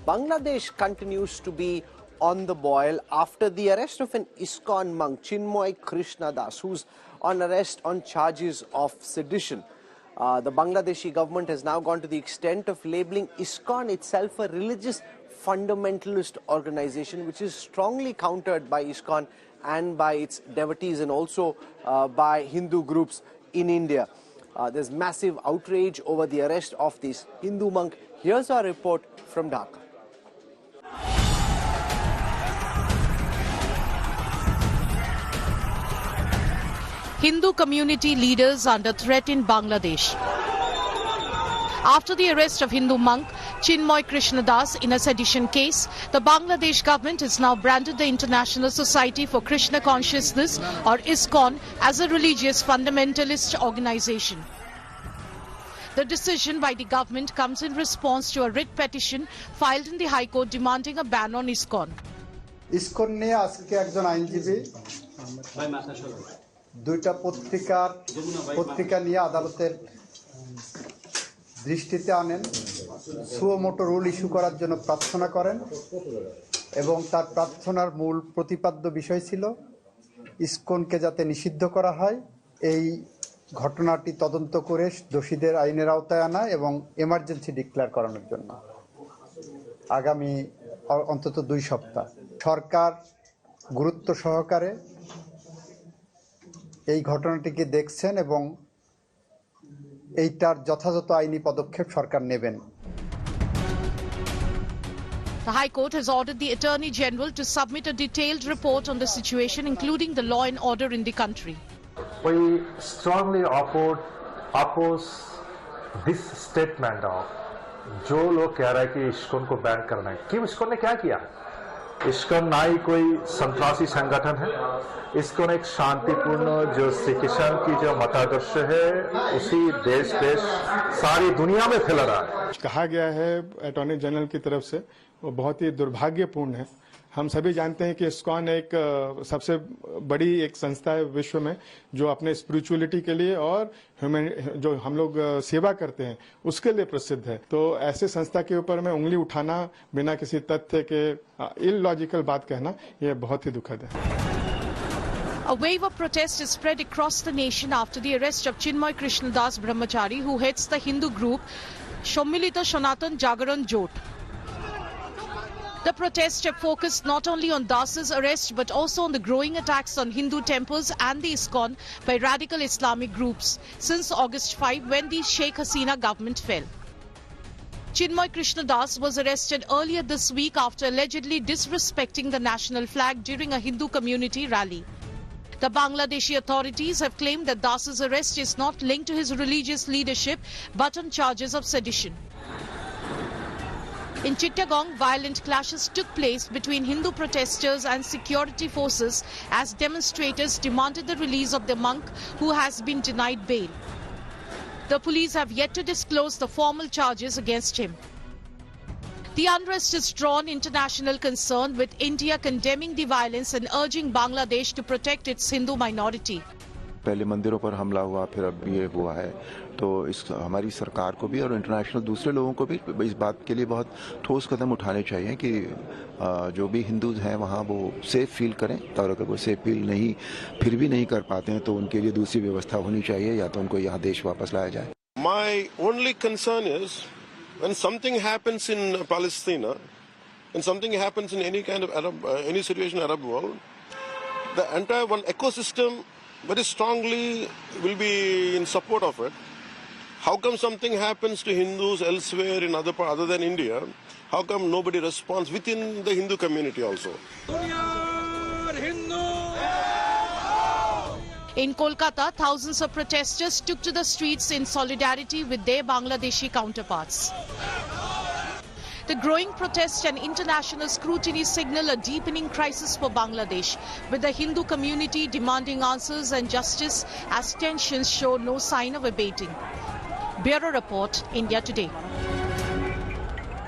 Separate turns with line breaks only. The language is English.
Bangladesh continues to be on the boil after the arrest of an ISKCON monk, Chinmoy Krishnadas, who's on arrest on charges of sedition. The Bangladeshi government has now gone to the extent of labeling ISKCON itself a religious fundamentalist organization, which is strongly countered by ISKCON and by its devotees and also by Hindu groups in India. There's massive outrage over the arrest of this Hindu monk. Here's our report from Dhaka.
Hindu community leaders under threat in Bangladesh. After the arrest of Hindu monk Chinmoy Krishnadas in a sedition case, the Bangladesh government has now branded the International Society for Krishna Consciousness, or ISKCON, as a religious fundamentalist organization. The decision by the government comes in response to a writ petition filed in the High Court demanding a ban on ISKCON.
ISKCON নিয়ে আজকে একজন আইনজীবী দুইটা পত্রিকা নিয়ে আদালতের দৃষ্টিতে আনেন, সুও মোটো রুল ইস্যু করার জন্য প্রার্থনা করেন এবং তার প্রার্থনার মূল প্রতিপাদ্য বিষয় ছিল ইসকনকে যাতে নিষিদ্ধ করা হয়, এই ঘটনাটি তদন্ত করে দোষীদের আইনের আওতায় আনা এবং এমার্জেন্সি ডিক্লেয়ার করানোর জন্য আগামী অন্তত 2 সপ্তাহ সরকার গুরুত্ব সহকারে এই ঘটনাটিকে দেখছেন এবং এইটার যথাযথ আইনি পদক্ষেপ সরকার নেবেন।
The High Court has ordered the Attorney General to submit a detailed report on the situation, including the law and order in the country.
We strongly oppose this statement of जो लोग कह रहा है कि ISKCON को ban करना है। क्यों? ISKCON ने क्या किया? ISKCON ना ही कोई संतरासी संगठन है, ISKCON एक शांतिपूर्ण जो श्री कृष्ण की जो मतादर्श है उसी देश सारी दुनिया में फैला रहा है।
कहा गया है अटॉर्नी जनरल की तरफ से, वो बहुत ही दुर्भाग्यपूर्ण है। हम सभी जानते हैं कि ISKCON एक सबसे बड़ी एक संस्था है विश्व में जो अपने स्पिरिचुअलिटी के लिए और जो हम लोग सेवा करते हैं उसके लिए प्रसिद्ध है। तो ऐसे संस्था के ऊपर में उंगली उठाना बिना किसी तथ्य के इलॉजिकल बात कहना यह बहुत ही दुखद है।
A wave of protest is spread across the nation after the arrest of Chinmoy Krishnadas Brahmachari, who heads the Hindu group Sammilita Sanatan Jagaran Jot. The protests have focused not only on Das's arrest but also on the growing attacks on Hindu temples and the ISKCON by radical Islamic groups since August 5, when the Sheikh Hasina government fell. Chinmoy Krishnadas was arrested earlier this week after allegedly disrespecting the national flag during a Hindu community rally. The Bangladeshi authorities have claimed that Das's arrest is not linked to his religious leadership but on charges of sedition. In Chittagong, violent clashes took place between Hindu protesters and security forces as demonstrators demanded the release of the monk who has been denied bail. The police have yet to disclose the formal charges against him. The unrest has drawn international concern, with India condemning the violence and urging Bangladesh to protect its Hindu minority.
पहले मंदिरों पर हमला हुआ, फिर अब ये हुआ है, तो इस हमारी सरकार को भी और इंटरनेशनल दूसरे लोगों को भी इस बात के लिए बहुत ठोस कदम उठाने चाहिए कि जो भी हिंदूज हैं वहाँ वो सेफ फील करें, और अगर वो सेफ फील फिर भी नहीं कर पाते हैं तो उनके लिए दूसरी व्यवस्था होनी चाहिए, या तो उनको यहाँ देश वापस लाया जाए।
My only concern is when something happens in Palestine, when something happens in any kind of any situation in Arab world, the entire one ecosystem very strongly will be in support of it. How come something happens to Hindus elsewhere in other than India? How come nobody responds within the Hindu community also?
In Kolkata, thousands of protesters took to the streets in solidarity with their Bangladeshi counterparts. The growing protest and international scrutiny signal a deepening crisis for Bangladesh, with the Hindu community demanding answers and justice as tensions show no sign of abating. Bureau Report, India Today.